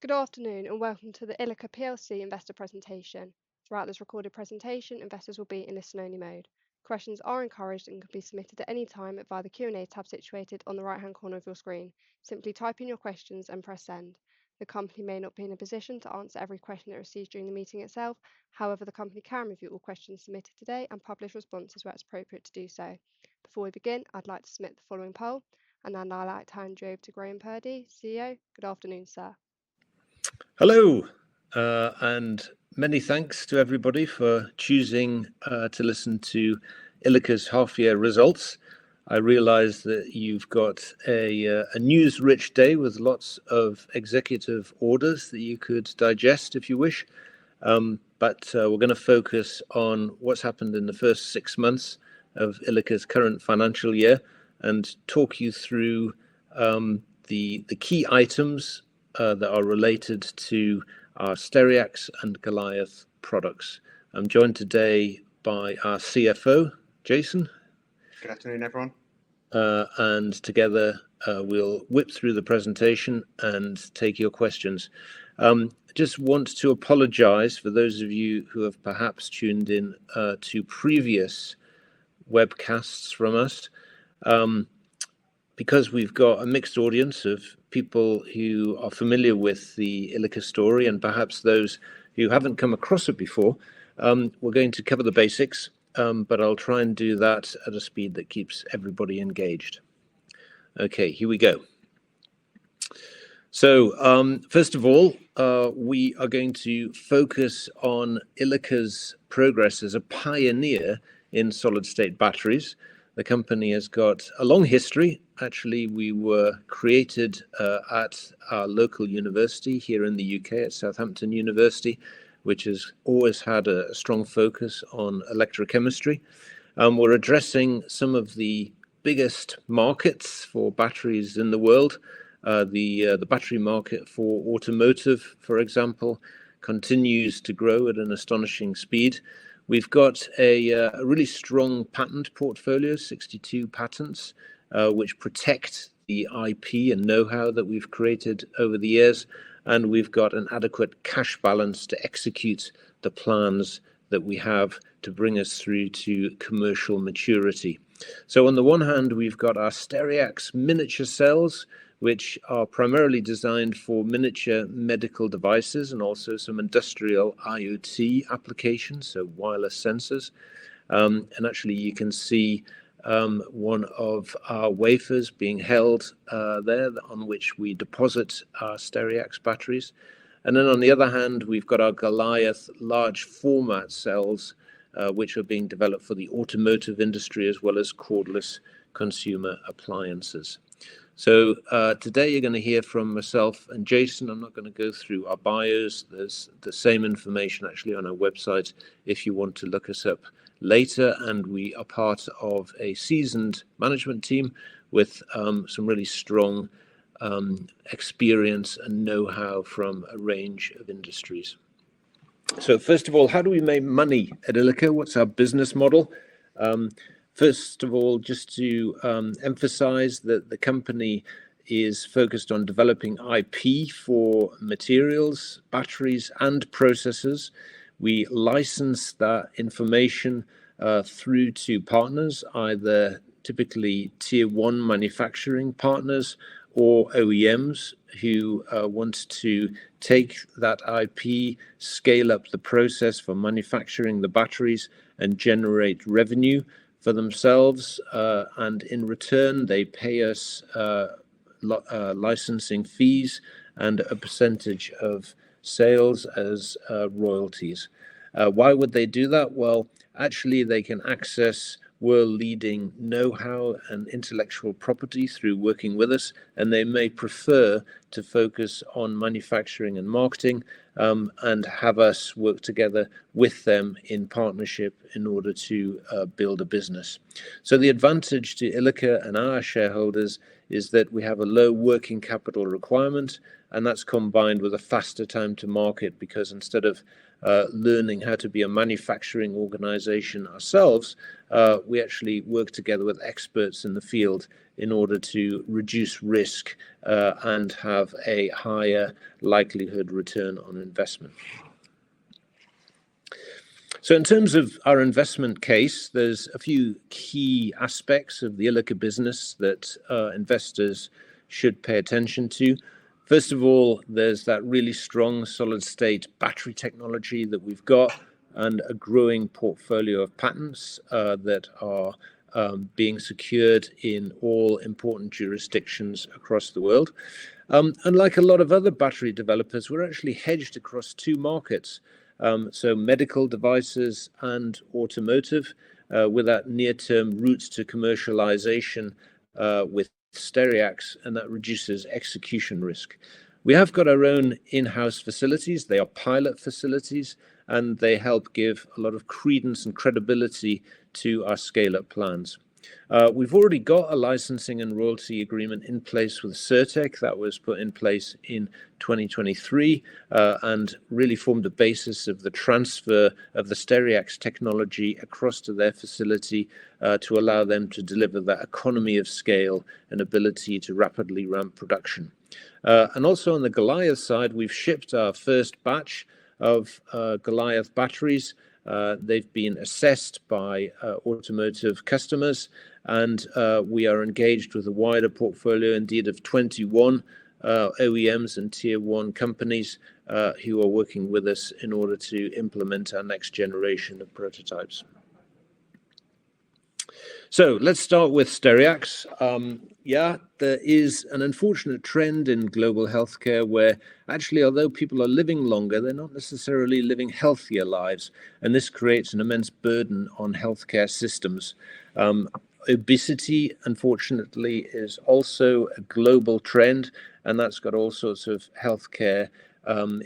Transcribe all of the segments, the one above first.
Good afternoon and welcome to the ILIKA PLC investor presentation. Throughout this recorded presentation, investors will be in listen-only mode. Questions are encouraged and can be submitted at any time via the Q&A tab situated on the right-hand corner of your screen. Simply type in your questions and press send. The company may not be in a position to answer every question it receives during the meeting itself. However, the company can review all questions submitted today and publish responses where it's appropriate to do so. Before we begin, I'd like to submit the following poll, and then I'd like to hand you over to Graham Purdy, CEO. Good afternoon, sir. Hello, and many thanks to everybody for choosing to listen to ILIKA's half-year results. I realise that you've got a news-rich day with lots of executive orders that you could digest if you wish, but we're going to focus on what's happened in the first 6 months of ILIKA's current financial year and talk you through the key items that are related to our Stereax and Goliath products. I'm joined today by our CFO, Jason. Good afternoon, everyone. And together we'll whip through the presentation and take your questions. Just want to apologise for those of you who have perhaps tuned in to previous webcasts from us. Because we've got a mixed audience of people who are familiar with the ILIKA story and perhaps those who haven't come across it before, we're going to cover the basics, but I'll try and do that at a speed that keeps everybody engaged. Okay, here we go. So first of all, we are going to focus on ILIKA's progress as a pioneer in solid-state batteries. The company has got a long history. Actually, we were created at our local university here in the UK at Southampton University, which has always had a strong focus on electrochemistry. We're addressing some of the biggest markets for batteries in the world. The battery market for automotive, for example, continues to grow at an astonishing speed. We've got a really strong patent portfolio, 62 patents, which protect the IP and know-how that we've created over the years. And we've got an adequate cash balance to execute the plans that we have to bring us through to commercial maturity. So on the one hand, we've got our Stereax miniature cells, which are primarily designed for miniature medical devices and also some industrial IoT applications, so wireless sensors. And actually, you can see one of our wafers being held there on which we deposit our Stereax batteries. And then on the other hand, we've got our Goliath large format cells, which are being developed for the automotive industry as well as cordless consumer appliances. So today you're going to hear from myself and Jason. I'm not going to go through our bios. There's the same information actually on our website if you want to look us up later. And we are part of a seasoned management team with some really strong experience and know-how from a range of industries. So first of all, how do we make money at ILIKA? What's our business model? First of all, just to emphasize that the company is focused on developing IP for materials, batteries, and processors. We license that information through to partners, either typically tier one manufacturing partners or OEMs who want to take that IP, scale up the process for manufacturing the batteries, and generate revenue for themselves, and in return they pay us licensing fees and a percentage of sales as royalties. Why would they do that? Well, actually they can access world-leading know-how and intellectual property through working with us, and they may prefer to focus on manufacturing and marketing and have us work together with them in partnership in order to build a business. So the advantage to ILIKA and our shareholders is that we have a low working capital requirement, and that's combined with a faster time to market, because instead of learning how to be a manufacturing organization ourselves, we actually work together with experts in the field in order to reduce risk and have a higher likelihood return on investment. So in terms of our investment case, there's a few key aspects of the ILIKA business that investors should pay attention to. First of all, there's that really strong solid-state battery technology that we've got and a growing portfolio of patents that are being secured in all important jurisdictions across the world. Unlike a lot of other battery developers, we're actually hedged across two markets. So medical devices and automotive, with that near-term routes to commercialization with Stereax, and that reduces execution risk. We have got our own in-house facilities. They are pilot facilities, and they help give a lot of credence and credibility to our scale-up plans. We've already got a licensing and royalty agreement in place with Certec that was put in place in 2023 and really formed the basis of the transfer of the Stereax technology across to their facility to allow them to deliver that economy of scale and ability to rapidly ramp production. And also on the Goliath side, we've shipped our first batch of Goliath batteries. They've been assessed by automotive customers, and we are engaged with a wider portfolio, indeed, of 21 OEMs and tier one companies who are working with us in order to implement our next generation of prototypes. So let's start with Stereax. There is an unfortunate trend in global healthcare where actually, although people are living longer, they're not necessarily living healthier lives. And this creates an immense burden on healthcare systems. Obesity, unfortunately, is also a global trend, and that's got all sorts of healthcare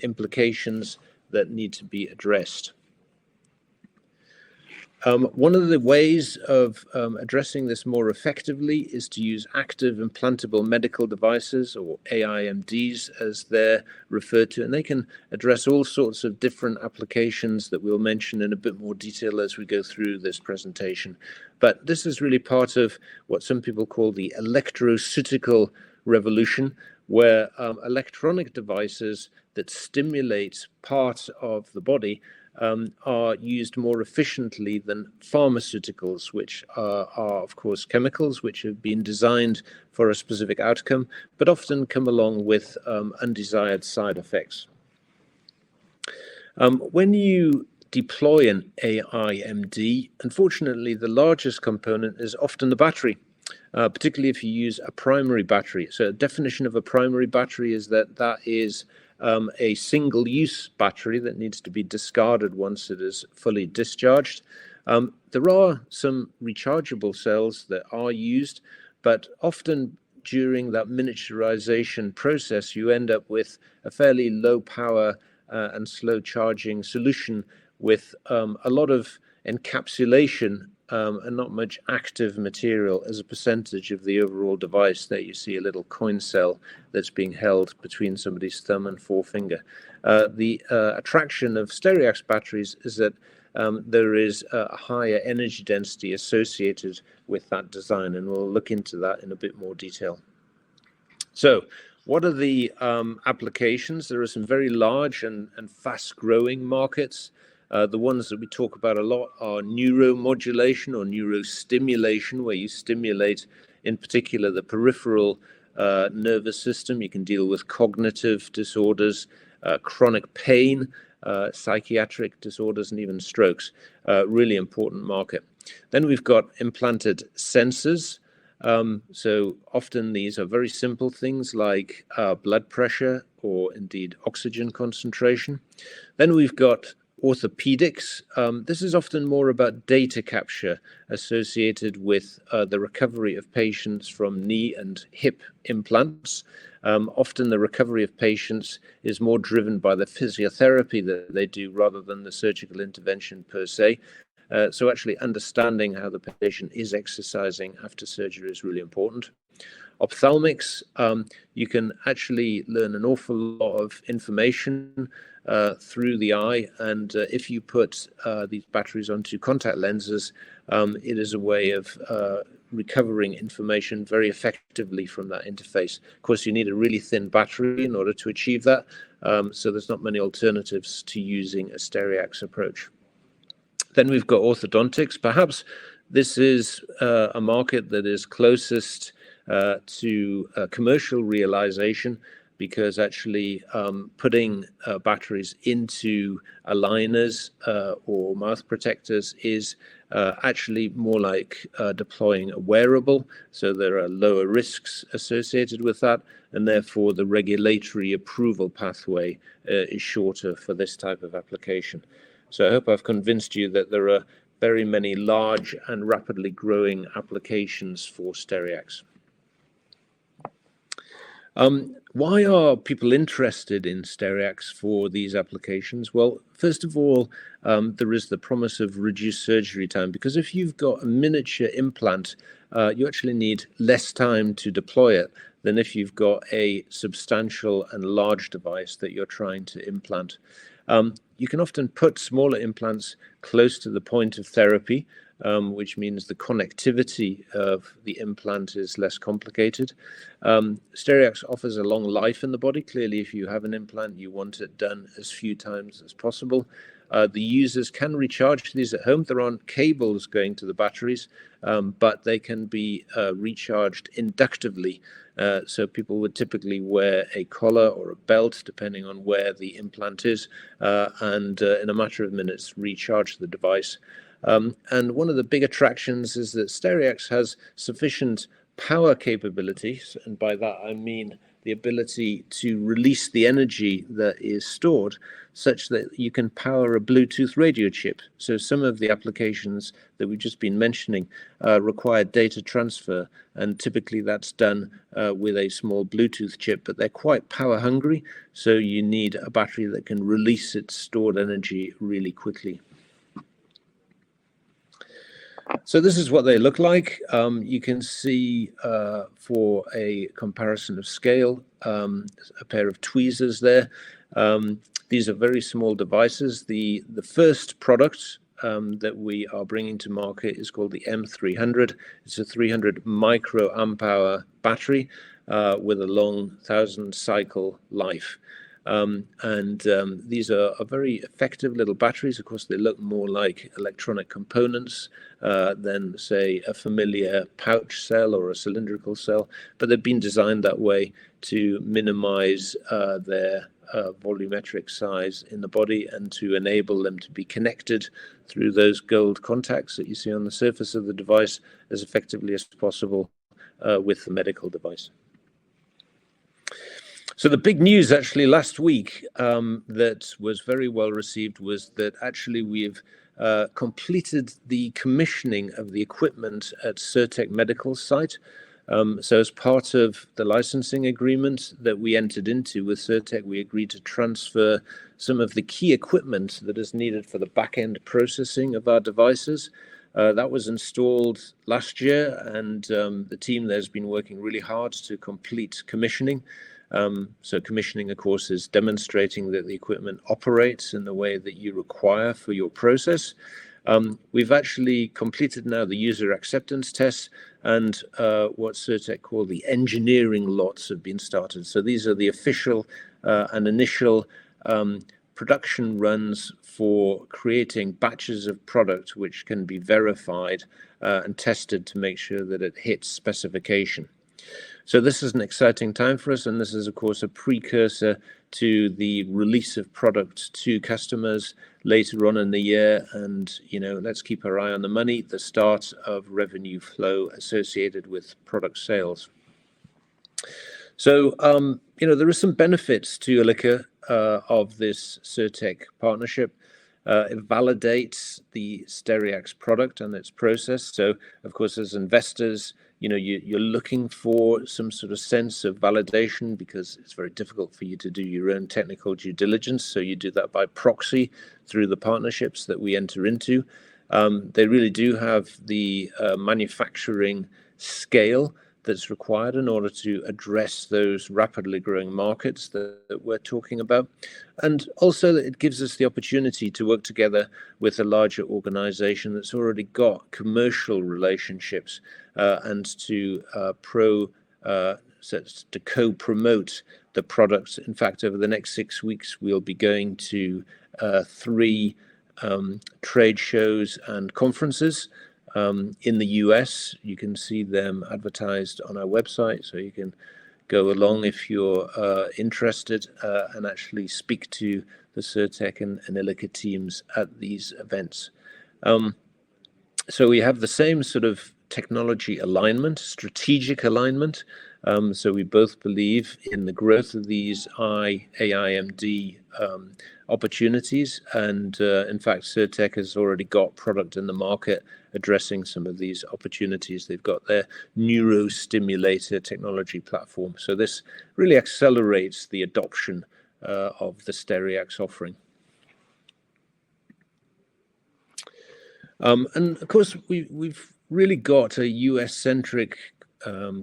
implications that need to be addressed. One of the ways of addressing this more effectively is to use active implantable medical devices, or AIMDs as they're referred to, and they can address all sorts of different applications that we'll mention in a bit more detail as we go through this presentation. But this is really part of what some people call the electroceutical revolution, where electronic devices that stimulate part of the body are used more efficiently than pharmaceuticals, which are, of course, chemicals which have been designed for a specific outcome, but often come along with undesired side effects. When you deploy an AIMD, unfortunately, the largest component is often the battery, particularly if you use a primary battery. So a definition of a primary battery is that that is a single-use battery that needs to be discarded once it is fully discharged. There are some rechargeable cells that are used, but often during that miniaturization process, you end up with a fairly low power and slow charging solution with a lot of encapsulation and not much active material as a percentage of the overall device. There you see a little coin cell that's being held between somebody's thumb and forefinger. The attraction of Stereax batteries is that there is a higher energy density associated with that design, and we'll look into that in a bit more detail. So what are the applications? There are some very large and fast-growing markets. The ones that we talk about a lot are neuromodulation or neurostimulation, where you stimulate, in particular, the peripheral nervous system. You can deal with cognitive disorders, chronic pain, psychiatric disorders, and even strokes. Really important market. Then we've got implanted sensors. So often these are very simple things like blood pressure or indeed oxygen concentration. Then we've got orthopedics. This is often more about data capture associated with the recovery of patients from knee and hip implants. Often the recovery of patients is more driven by the physiotherapy that they do rather than the surgical intervention per se. So actually understanding how the patient is exercising after surgery is really important. Ophthalmics, you can actually learn an awful lot of information through the eye, and if you put these batteries onto contact lenses, it is a way of recovering information very effectively from that interface. Of course, you need a really thin battery in order to achieve that, so there's not many alternatives to using a Stereax approach. Then we've got orthodontics. Perhaps this is a market that is closest to commercial realization, because actually putting batteries into aligners or mouth protectors is actually more like deploying a wearable. So there are lower risks associated with that, and therefore the regulatory approval pathway is shorter for this type of application. So I hope I've convinced you that there are very many large and rapidly growing applications for Stereax. Why are people interested in Stereax for these applications? Well, first of all, there is the promise of reduced surgery time, because if you've got a miniature implant, you actually need less time to deploy it than if you've got a substantial and large device that you're trying to implant. You can often put smaller implants close to the point of therapy, which means the connectivity of the implant is less complicated. Stereax offers a long life in the body. Clearly, if you have an implant, you want it done as few times as possible. The users can recharge these at home. There aren't cables going to the batteries, but they can be recharged inductively. So people would typically wear a collar or a belt, depending on where the implant is, and in a matter of minutes recharge the device. And one of the big attractions is that Stereax has sufficient power capabilities, and by that I mean the ability to release the energy that is stored such that you can power a Bluetooth radio chip. So some of the applications that we've just been mentioning require data transfer, and typically that's done with a small Bluetooth chip, but they're quite power hungry, so you need a battery that can release its stored energy really quickly. So this is what they look like. You can see for a comparison of scale, a pair of tweezers there. These are very small devices. The first product that we are bringing to market is called the M300. It's a 300 microamp hour battery with a long 1,000 cycle life. These are very effective little batteries. Of course, they look more like electronic components than, say, a familiar pouch cell or a cylindrical cell, but they've been designed that way to minimize their volumetric size in the body and to enable them to be connected through those gold contacts that you see on the surface of the device as effectively as possible with the medical device. So the big news actually last week that was very well received was that actually we've completed the commissioning of the equipment at Cirtec Medical's site. So as part of the licensing agreement that we entered into with Cirtec, we agreed to transfer some of the key equipment that is needed for the back-end processing of our devices. That was installed last year, and the team there has been working really hard to complete commissioning. So commissioning, of course, is demonstrating that the equipment operates in the way that you require for your process. We've actually completed now the user acceptance tests, and what Cirtec call the engineering lots have been started. So these are the official and initial production runs for creating batches of product which can be verified and tested to make sure that it hits specification. So this is an exciting time for us, and this is, of course, a precursor to the release of product to customers later on in the year. And, you know, let's keep our eye on the money, the start of revenue flow associated with product sales. So, you know, there are some benefits to ILIKA of this Cirtec partnership. It validates the Stereax product and its process. So, of course, as investors, you know, you're looking for some sort of sense of validation because it's very difficult for you to do your own technical due diligence. So you do that by proxy through the partnerships that we enter into. They really do have the manufacturing scale that's required in order to address those rapidly growing markets that we're talking about. And also it gives us the opportunity to work together with a larger organization that's already got commercial relationships and to co-promote the products. In fact, over the next 6 weeks, we'll be going to 3 trade shows and conferences in the US. You can see them advertised on our website, so you can go along if you're interested and actually speak to the Cirtec and ILIKA teams at these events. So we have the same sort of technology alignment, strategic alignment. So we both believe in the growth of these AIMD opportunities, and in fact, Cirtec has already got product in the market addressing some of these opportunities. They've got their neurostimulator technology platform. So this really accelerates the adoption of the Stereax offering. And of course, we've really got a US-centric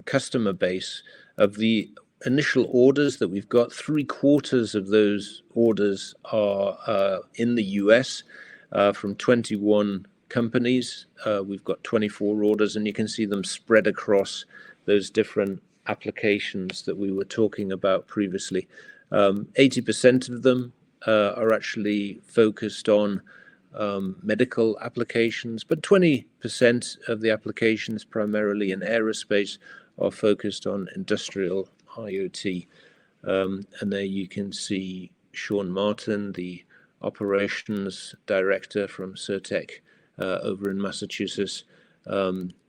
customer base. Of the initial orders that we've got, 3/4 of those orders are in the US from 21 companies. We've got 24 orders, and you can see them spread across those different applications that we were talking about previously. 80% of them are actually focused on medical applications, but 20% of the applications, primarily in aerospace, are focused on industrial IoT. And there you can see Sean Martin, the operations director from Cirtec over in Massachusetts,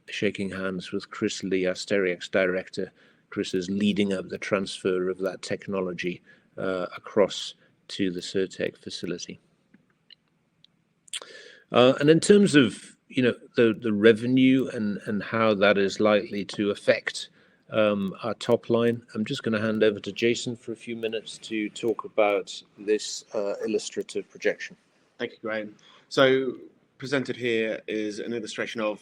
shaking hands with Chris Lee, our Stereax director. Chris is leading up the transfer of that technology across to the Cirtec facility. And in terms of the revenue and how that is likely to affect our top line, I'm just going to hand over to Jason for a few minutes to talk about this illustrative projection. Thank you, Graham. So presented here is an illustration of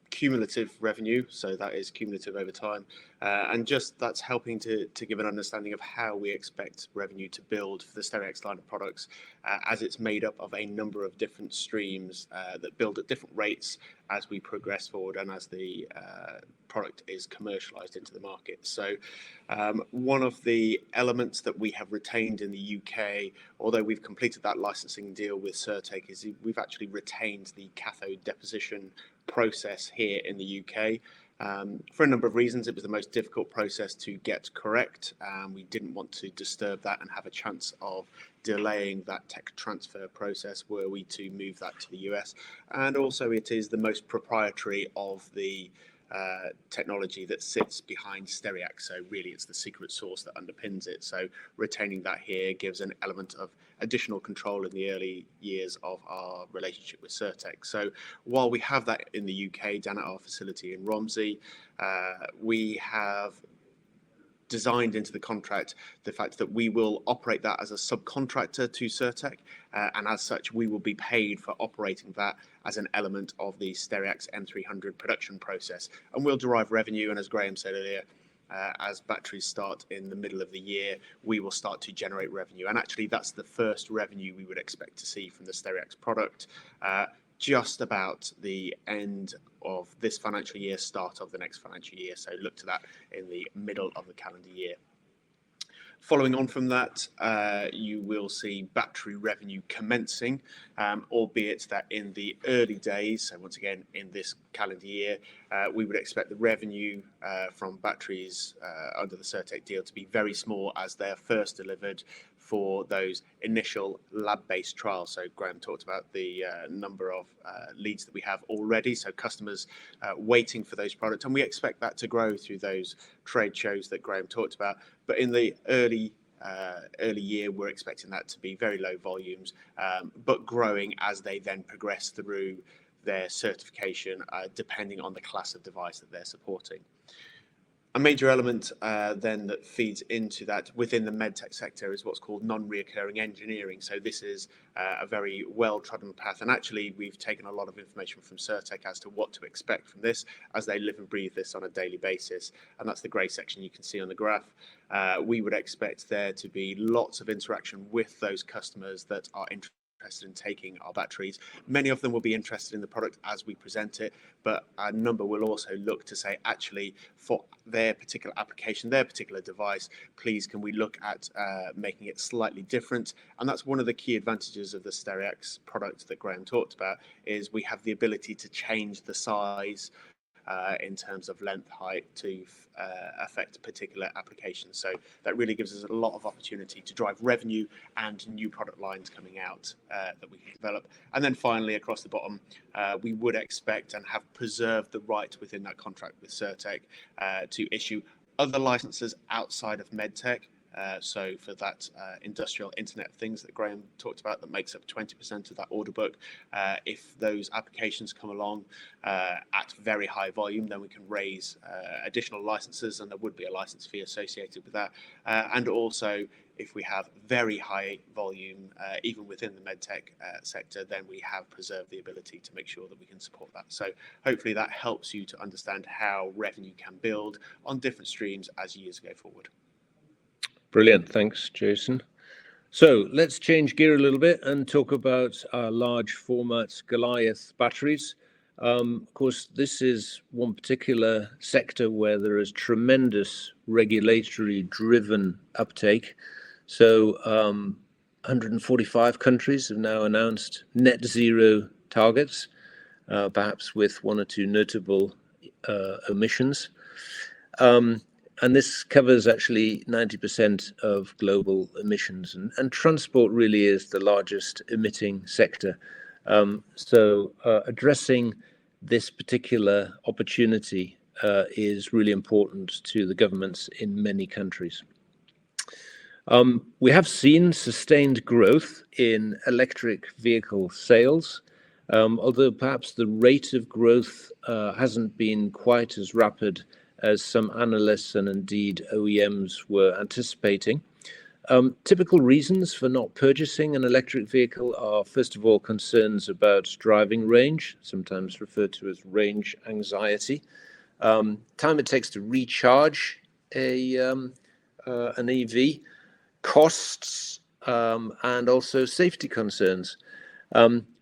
cumulative revenue, so that is cumulative over time, and just that's helping to give an understanding of how we expect revenue to build for the Stereax line of products, as it's made up of a number of different streams that build at different rates as we progress forward and as the product is commercialized into the market. So one of the elements that we have retained in the UK, although we've completed that licensing deal with Cirtec, is we've actually retained the cathode deposition process here in the UK. For a number of reasons. It was the most difficult process to get correct. We didn't want to disturb that and have a chance of delaying that tech transfer process were we to move that to the US. And also it is the most proprietary of the technology that sits behind Stereax. So really it's the secret sauce that underpins it. So retaining that here gives an element of additional control in the early years of our relationship with Cirtec. So while we have that in the UK down at our facility in Romsey, we have designed into the contract the fact that we will operate that as a subcontractor to Cirtec, and as such we will be paid for operating that as an element of the Stereax M300 production process, and we'll derive revenue. And as Graham said earlier, as batteries start in the middle of the year, we will start to generate revenue, and actually that's the first revenue we would expect to see from the Stereax product just about the end of this financial year, start of the next financial year. So look to that in the middle of the calendar year. Following on from that, you will see battery revenue commencing, albeit that in the early days, so once again in this calendar year, we would expect the revenue from batteries under the Cirtec deal to be very small as they are first delivered for those initial lab-based trials. So Graham talked about the number of leads that we have already, so customers waiting for those products, and we expect that to grow through those trade shows that Graham talked about. But in the early year, we're expecting that to be very low volumes, but growing as they then progress through their certification, depending on the class of device that they're supporting. A major element then that feeds into that within the medtech sector is what's called non-reoccurring engineering. So this is a very well-trodden path, and actually we've taken a lot of information from Cirtec as to what to expect from this, as they live and breathe this on a daily basis, and that's the grey section you can see on the graph. We would expect there to be lots of interaction with those customers that are interested in taking our batteries. Many of them will be interested in the product as we present it, but a number will also look to say, actually, for their particular application, their particular device, please can we look at making it slightly different? And that's one of the key advantages of the Stereax product that Graham talked about, is we have the ability to change the size in terms of length, height to affect particular applications. So that really gives us a lot of opportunity to drive revenue and new product lines coming out that we can develop. And then finally, across the bottom, we would expect and have preserved the right within that contract with Cirtec to issue other licenses outside of medtech. So for that industrial Internet of Things that Graham talked about, that makes up 20% of that order book, if those applications come along at very high volume, then we can raise additional licenses, and there would be a license fee associated with that. And also, if we have very high volume, even within the medtech sector, then we have preserved the ability to make sure that we can support that. So hopefully that helps you to understand how revenue can build on different streams as years go forward. Brilliant. Thanks, Jason. So let's change gear a little bit and talk about our large format Goliath batteries. Of course, this is one particular sector where there is tremendous regulatory driven uptake. So 145 countries have now announced net zero targets, perhaps with one or two notable omissions. And this covers actually 90% of global emissions, and transport really is the largest emitting sector. So addressing this particular opportunity is really important to the governments in many countries. We have seen sustained growth in electric vehicle sales, although perhaps the rate of growth hasn't been quite as rapid as some analysts and indeed OEMs were anticipating. Typical reasons for not purchasing an electric vehicle are, first of all, concerns about driving range, sometimes referred to as range anxiety, time it takes to recharge an EV, costs, and also safety concerns.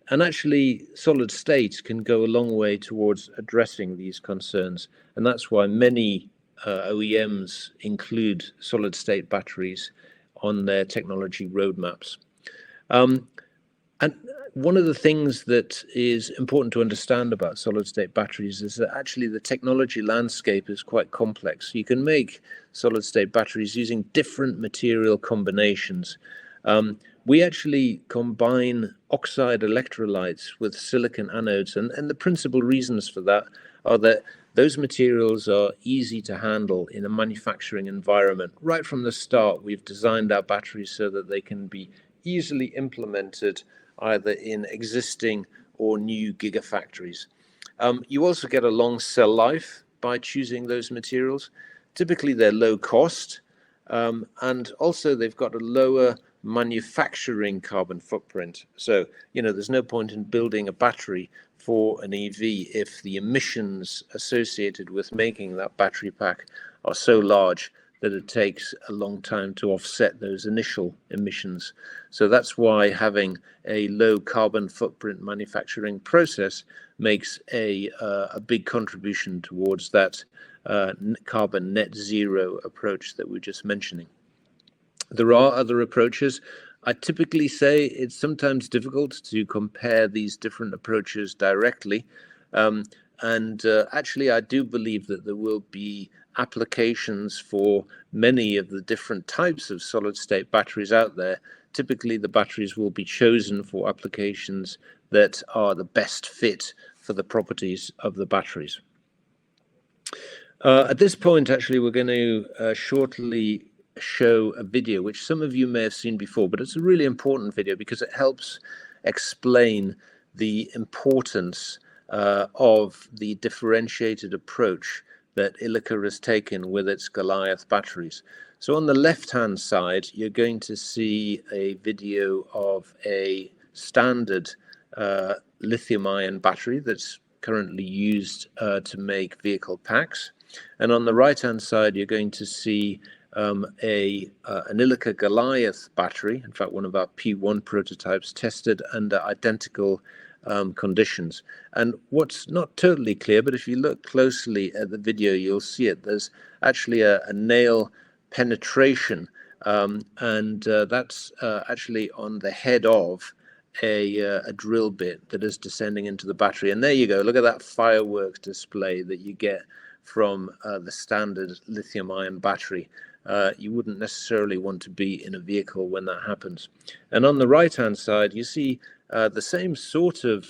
And actually, solid state can go a long way towards addressing these concerns. And that's why many OEMs include solid state batteries on their technology roadmaps. And one of the things that is important to understand about solid state batteries is that actually the technology landscape is quite complex. You can make solid state batteries using different material combinations. We actually combine oxide electrolytes with silicon anodes, and the principal reasons for that are that those materials are easy to handle in a manufacturing environment. Right from the start, we've designed our batteries so that they can be easily implemented either in existing or new gigafactories. You also get a long cell life by choosing those materials. Typically, they're low cost, and also they've got a lower manufacturing carbon footprint. So, there's no point in building a battery for an EV if the emissions associated with making that battery pack are so large that it takes a long time to offset those initial emissions. So that's why having a low carbon footprint manufacturing process makes a big contribution towards that carbon net zero approach that we're just mentioning. There are other approaches. I typically say it's sometimes difficult to compare these different approaches directly. Actually, I do believe that there will be applications for many of the different types of solid state batteries out there. Typically, the batteries will be chosen for applications that are the best fit for the properties of the batteries. At this point, actually, we're going to shortly show a video which some of you may have seen before, but it's a really important video because it helps explain the importance of the differentiated approach that ILIKA has taken with its Goliath batteries. So on the left-hand side, you're going to see a video of a standard lithium-ion battery that's currently used to make vehicle packs. And on the right-hand side, you're going to see an ILIKA Goliath battery, in fact, one of our P1 prototypes tested under identical conditions. And what's not totally clear, but if you look closely at the video, you'll see it. There's actually a nail penetration, and that's actually on the head of a drill bit that is descending into the battery. And there you go. Look at that fireworks display that you get from the standard lithium-ion battery. You wouldn't necessarily want to be in a vehicle when that happens. And on the right-hand side, you see the same sort of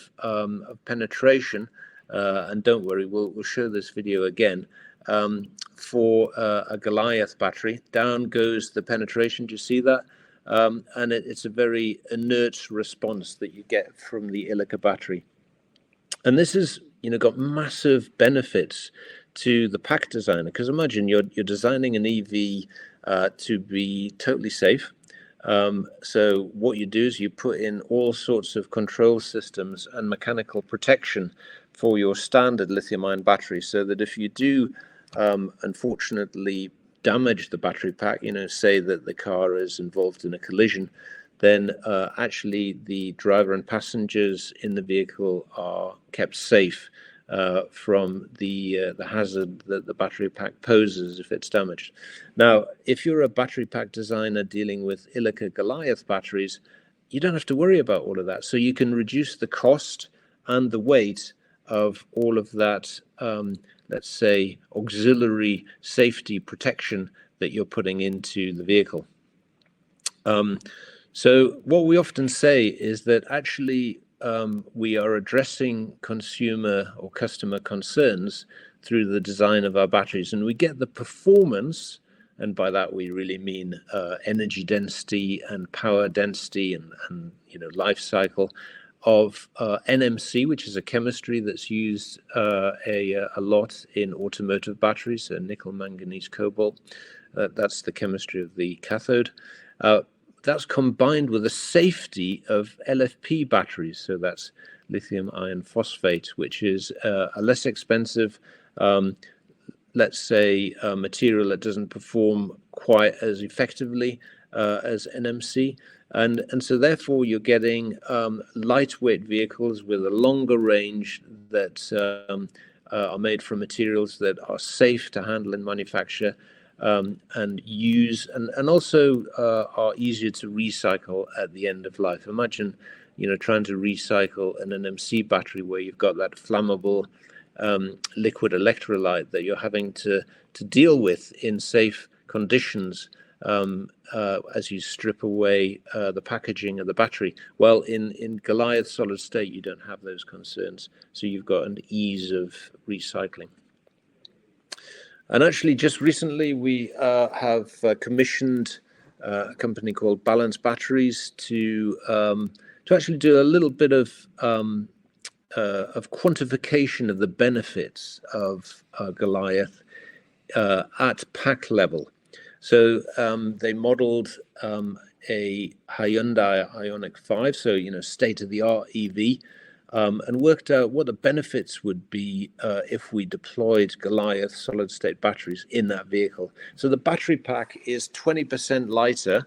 penetration, and don't worry, we'll show this video again, for a Goliath battery. Down goes the penetration, do you see that? And it's a very inert response that you get from the ILIKA battery. And this has, got massive benefits to the pack designer, because imagine you're designing an EV to be totally safe. So what you do is you put in all sorts of control systems and mechanical protection for your standard lithium-ion battery, so that if you do unfortunately damage the battery pack, say that the car is involved in a collision, then actually the driver and passengers in the vehicle are kept safe from the hazard that the battery pack poses if it's damaged. Now, if you're a battery pack designer dealing with ILIKA Goliath batteries, you don't have to worry about all of that. So you can reduce the cost and the weight of all of that, let's say, auxiliary safety protection that you're putting into the vehicle. So what we often say is that actually we are addressing consumer or customer concerns through the design of our batteries, and we get the performance, and by that we really mean energy density and power density and life cycle of NMC, which is a chemistry that's used a lot in automotive batteries, so nickel, manganese, cobalt. That's the chemistry of the cathode. That's combined with the safety of LFP batteries, so that's lithium iron phosphate, which is a less expensive, let's say, material that doesn't perform quite as effectively as NMC. And so therefore you're getting lightweight vehicles with a longer range that are made from materials that are safe to handle and manufacture, and use, and also are easier to recycle at the end of life. Imagine, trying to recycle an NMC battery where you've got that flammable liquid electrolyte that you're having to deal with in safe conditions as you strip away the packaging of the battery. Well, in Goliath solid state, you don't have those concerns, so you've got an ease of recycling. And actually, just recently, we have commissioned a company called Balance Batteries to actually do a little bit of quantification of the benefits of Goliath at pack level. So they modeled a Hyundai Ioniq 5, so state-of-the-art EV. And worked out what the benefits would be if we deployed Goliath solid-state batteries in that vehicle. So the battery pack is 20% lighter.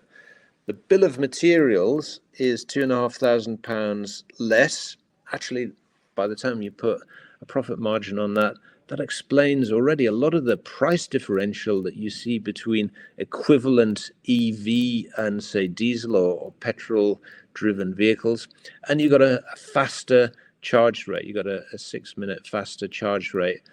The bill of materials is £2,500 less. Actually, by the time you put a profit margin on that, that explains already a lot of the price differential that you see between equivalent EV and, say, diesel or petrol-driven vehicles. And you've got a faster charge rate. You've got a 6-minute faster charge rate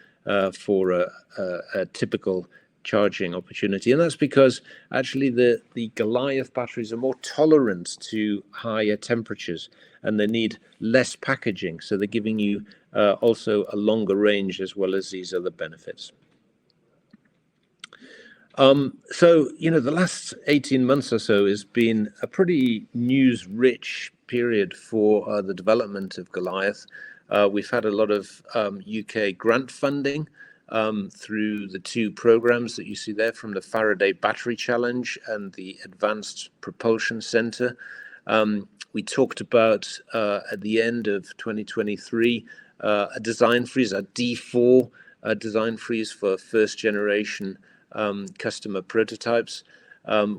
for a typical charging opportunity. And that's because actually the Goliath batteries are more tolerant to higher temperatures, and they need less packaging. So they're giving you also a longer range as well as these other benefits. So, the last 18 months or so has been a pretty news-rich period for the development of Goliath. We've had a lot of UK grant funding through the 2 programs that you see there from the Faraday Battery Challenge and the Advanced Propulsion Center. We talked about at the end of 2023 a design freeze, a D4 design freeze for first generation customer prototypes.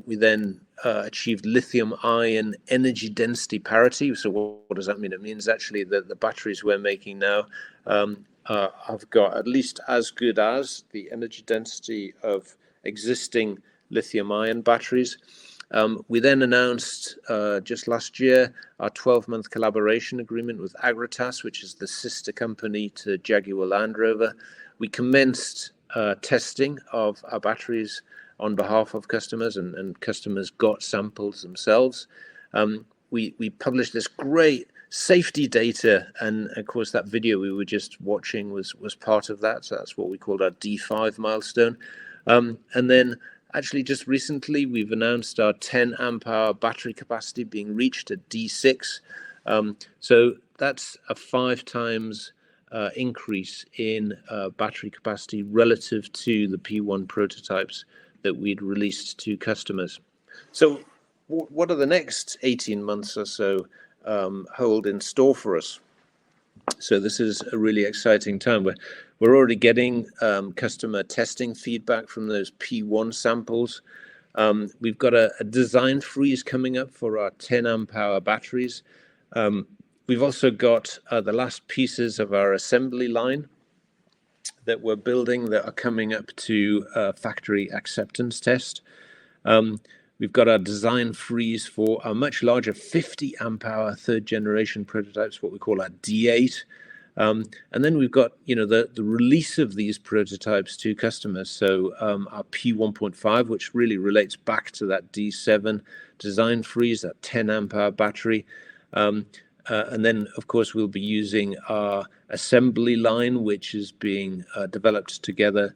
We then achieved lithium-ion energy density parity. So what does that mean? It means actually that the batteries we're making now have got at least as good as the energy density of existing lithium-ion batteries. We then announced just last year our 12-month collaboration agreement with Agratas, which is the sister company to Jaguar Land Rover. We commenced testing of our batteries on behalf of customers, and customers got samples themselves. We published this great safety data, and of course that video we were just watching was part of that. So that's what we called our D5 milestone. And then actually just recently we've announced our 10 amp hour battery capacity being reached at D6. So that's a 5 times increase in battery capacity relative to the P1 prototypes that we'd released to customers. So what are the next 18 months or so hold in store for us? So this is a really exciting time. We're already getting customer testing feedback from those P1 samples. We've got a design freeze coming up for our 10 amp hour batteries. We've also got the last pieces of our assembly line that we're building that are coming up to factory acceptance test. We've got our design freeze for a much larger 50 amp hour third generation prototypes, what we call our D8. And then we've got, the release of these prototypes to customers. So our P1.5, which really relates back to that D7 design freeze, that 10 amp hour battery. And then, of course, we'll be using our assembly line, which is being developed together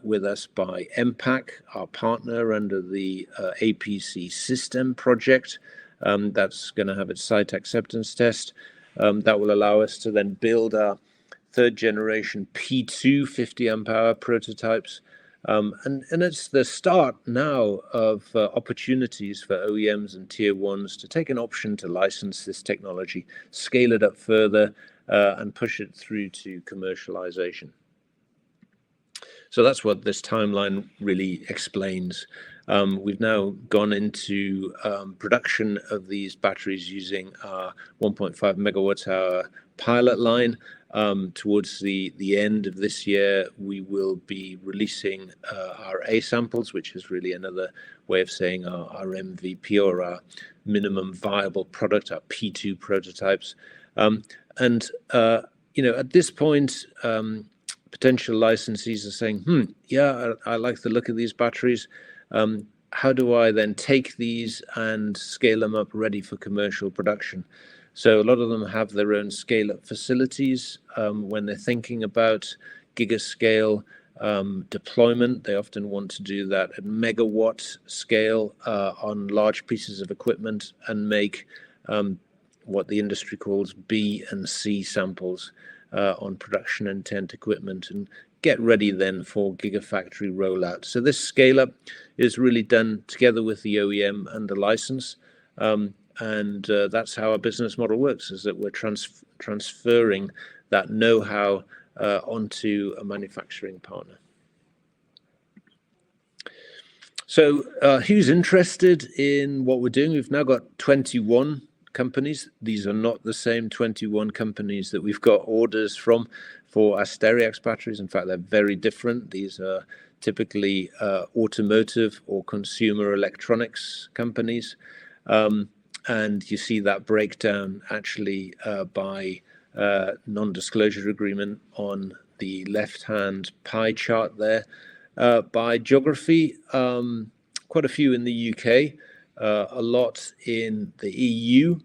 with us by MPAC, our partner under the APC system project. That's going to have its site acceptance test. That will allow us to then build our third generation P2 50 amp hour prototypes. And it's the start now of opportunities for OEMs and tier ones to take an option to license this technology, scale it up further, and push it through to commercialization. So that's what this timeline really explains. We've now gone into production of these batteries using our 1.5 megawatt hour pilot line. Towards the end of this year, we will be releasing our A samples, which is really another way of saying our MVP or our minimum viable product, our P2 prototypes. And at this point, potential licensees are saying, yeah, I like the look of these batteries. How do I then take these and scale them up ready for commercial production? So a lot of them have their own scale-up facilities. When they're thinking about gigascale deployment, they often want to do that at megawatt scale on large pieces of equipment and make what the industry calls B and C samples on production intent equipment and get ready then for gigafactory rollout. So this scale-up is really done together with the OEM and the license. And that's how our business model works, is that we're transferring that know-how onto a manufacturing partner. So who's interested in what we're doing? We've now got 21 companies. These are not the same 21 companies that we've got orders from for our Stereax batteries. In fact, they're very different. These are typically automotive or consumer electronics companies. And you see that breakdown actually by non-disclosure agreement on the left-hand pie chart there. By geography, quite a few in the UK, a lot in the EU,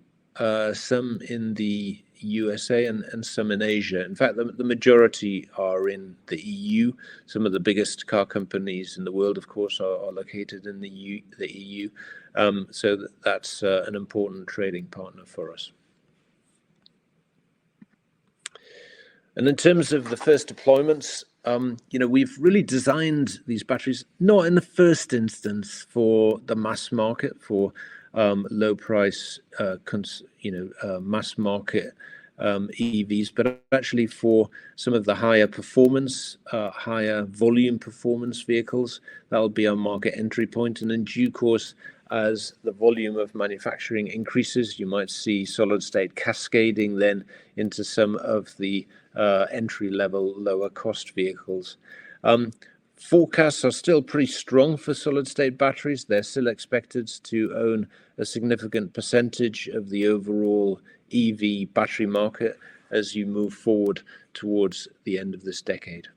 some in the USA, and some in Asia. In fact, the majority are in the EU. Some of the biggest car companies in the world, of course, are located in the EU. So that's an important trading partner for us. And in terms of the first deployments, we've really designed these batteries not in the first instance for the mass market, for low price, mass market EVs, but actually for some of the higher performance, higher volume performance vehicles. That'll be our market entry point. And in due course, as the volume of manufacturing increases, you might see solid state cascading then into some of the entry level, lower cost vehicles. Forecasts are still pretty strong for solid state batteries. They're still expected to own a significant percentage of the overall EV battery market as you move forward towards the end of this decade.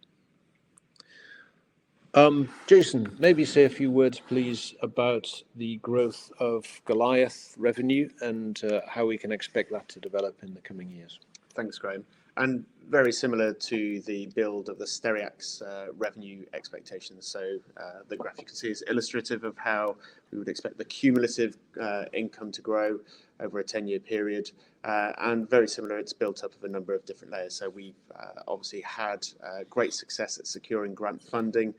Jason, maybe say a few words, please, about the growth of Goliath revenue and how we can expect that to develop in the coming years. Thanks, Graham. And very similar to the build of the Stereax revenue expectations. So the graph you can see is illustrative of how we would expect the cumulative income to grow over a 10-year period. And very similar, it's built up of a number of different layers. So we've obviously had great success at securing grant funding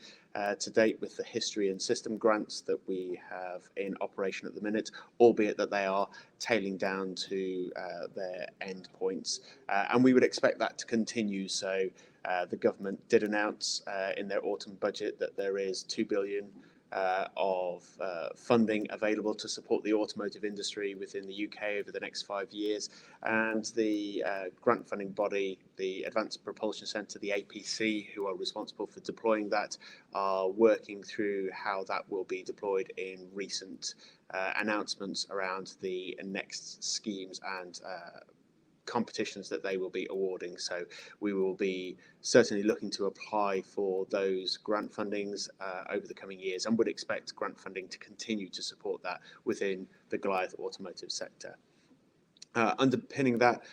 to date with the history and system grants that we have in operation at the minute, albeit that they are tailing down to their end points. And we would expect that to continue. So the government did announce in their autumn budget that there is 2 billion of funding available to support the automotive industry within the UK over the next 5 years. And the grant funding body, the Advanced Propulsion Centre, the APC, who are responsible for deploying that, are working through how that will be deployed in recent announcements around the next schemes and competitions that they will be awarding. So we will be certainly looking to apply for those grant fundings over the coming years, and would expect grant funding to continue to support that within the Goliath automotive sector. Underpinning that,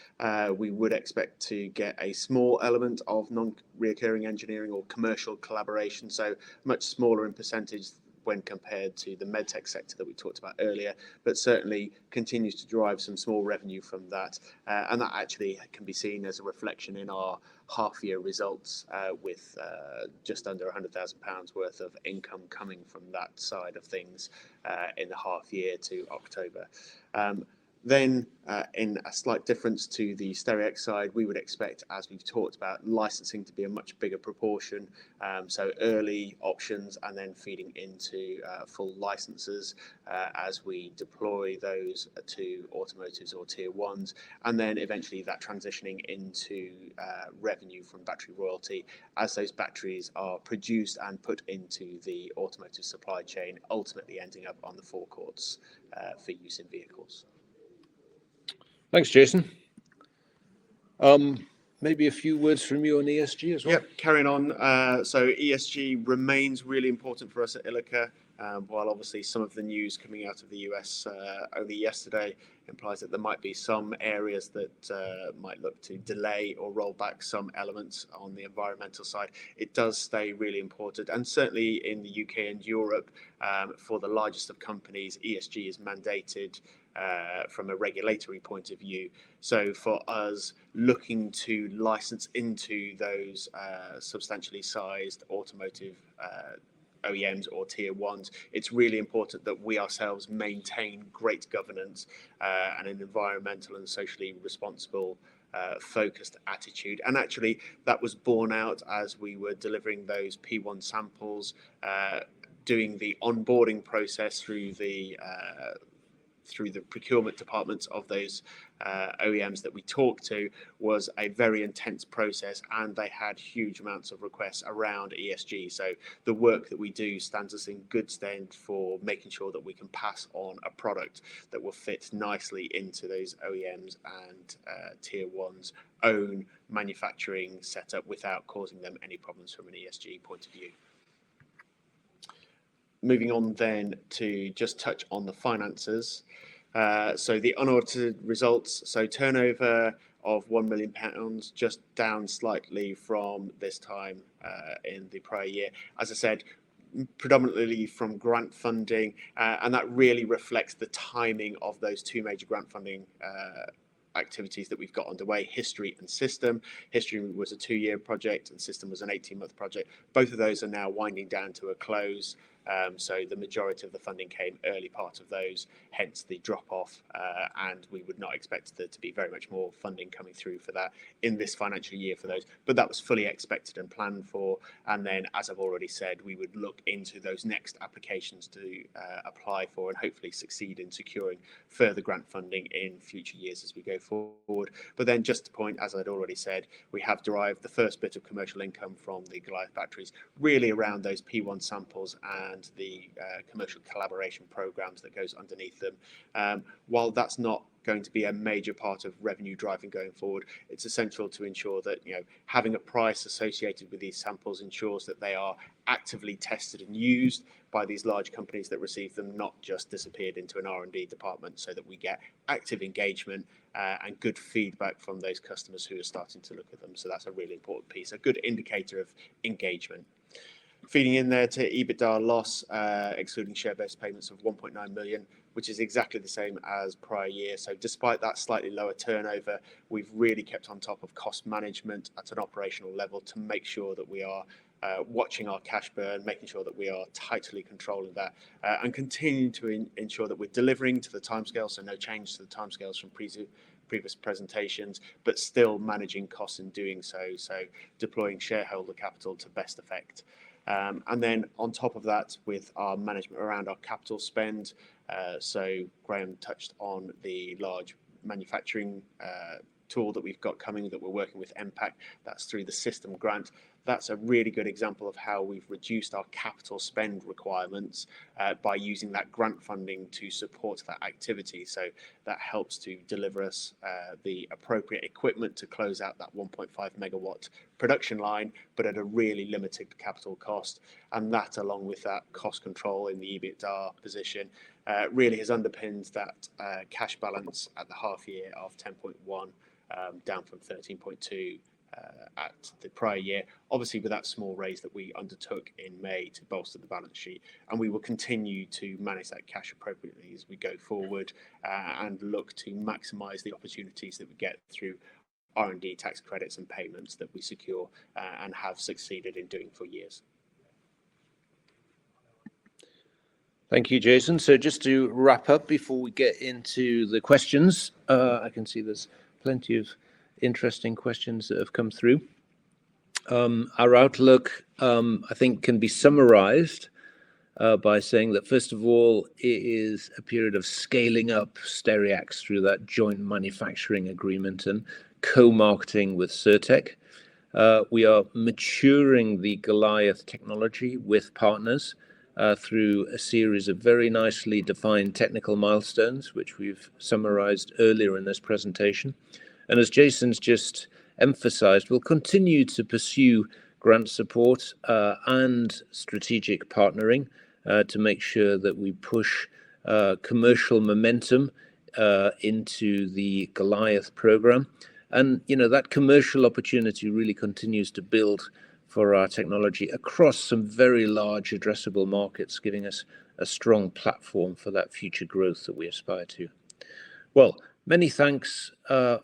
we would expect to get a small element of non-recurring engineering or commercial collaboration, so much smaller in percentage when compared to the medtech sector that we talked about earlier, but certainly continues to drive some small revenue from that. And that actually can be seen as a reflection in our half-year results with just under £100,000 worth of income coming from that side of things in the half year to October. Then, in a slight difference to the Stereax side, we would expect, as we've talked about, licensing to be a much bigger proportion. So early options and then feeding into full licenses as we deploy those to automotives or tier ones, and then eventually that transitioning into revenue from battery royalty as those batteries are produced and put into the automotive supply chain, ultimately ending up on the forecourts for use in vehicles. Thanks, Jason. Maybe a few words from you on ESG as well. Yeah, carrying on. So ESG remains really important for us at ILIKA, while obviously some of the news coming out of the US only yesterday implies that there might be some areas that might look to delay or roll back some elements on the environmental side. It does stay really important, and certainly in the UK and Europe, for the largest of companies, ESG is mandated from a regulatory point of view. So for us looking to license into those substantially sized automotive OEMs or tier ones, it's really important that we ourselves maintain great governance and an environmental and socially responsible focused attitude. And actually that was borne out as we were delivering those P1 samples, doing the onboarding process through the procurement departments of those OEMs that we talked to was a very intense process, and they had huge amounts of requests around ESG. So the work that we do stands us in good stead for making sure that we can pass on a product that will fit nicely into those OEMs and tier ones' own manufacturing setup without causing them any problems from an ESG point of view. Moving on then to just touch on the finances. So the unaudited results, so turnover of £1 million, just down slightly from this time in the prior year. As I said, predominantly from grant funding, and that really reflects the timing of those two major grant funding activities that we've got underway, History and System. History was a 2-year project and System was an 18-month project. Both of those are now winding down to a close. So the majority of the funding came early part of those, hence the drop off, and we would not expect there to be very much more funding coming through for that in this financial year for those, but that was fully expected and planned for. And then, as I've already said, we would look into those next applications to apply for and hopefully succeed in securing further grant funding in future years as we go forward. But then, just to point, as I'd already said, we have derived the first bit of commercial income from the Goliath batteries, really around those P1 samples and the commercial collaboration programs that goes underneath them. While that's not going to be a major part of revenue driving going forward, it's essential to ensure that having a price associated with these samples ensures that they are actively tested and used by these large companies that receive them, not just disappeared into an R&D department, so that we get active engagement and good feedback from those customers who are starting to look at them. So that's a really important piece, a good indicator of engagement. Feeding in there to EBITDA loss, excluding share-based payments of 1.9 million, which is exactly the same as prior year. So despite that slightly lower turnover, we've really kept on top of cost management at an operational level to make sure that we are watching our cash burn, making sure that we are tightly controlling that, and continuing to ensure that we're delivering to the timescale, so no change to the timescales from previous presentations, but still managing costs in doing so, so deploying shareholder capital to best effect. And then on top of that, with our management around our capital spend, so Graham touched on the large manufacturing tool that we've got coming that we're working with MPAC. That's through the System grant. That's a really good example of how we've reduced our capital spend requirements by using that grant funding to support that activity. So that helps to deliver us the appropriate equipment to close out that 1.5 megawatt production line, but at a really limited capital cost. And that, along with that cost control in the EBITDA position, really has underpinned that cash balance at the half year of 10.1, down from 13.2 at the prior year, obviously with that small raise that we undertook in May to bolster the balance sheet. And we will continue to manage that cash appropriately as we go forward and look to maximise the opportunities that we get through R&D tax credits and payments that we secure and have succeeded in doing for years. Thank you, Jason. So just to wrap up before we get into the questions, I can see there's plenty of interesting questions that have come through. Our outlook, I think, can be summarized by saying that, first of all, it is a period of scaling up Stereax through that joint manufacturing agreement and co-marketing with Cirtec. We are maturing the Goliath technology with partners through a series of very nicely defined technical milestones, which we've summarized earlier in this presentation. And as Jason's just emphasized, we'll continue to pursue grant support and strategic partnering to make sure that we push commercial momentum into the Goliath program. And, that commercial opportunity really continues to build for our technology across some very large addressable markets, giving us a strong platform for that future growth that we aspire to. Well, many thanks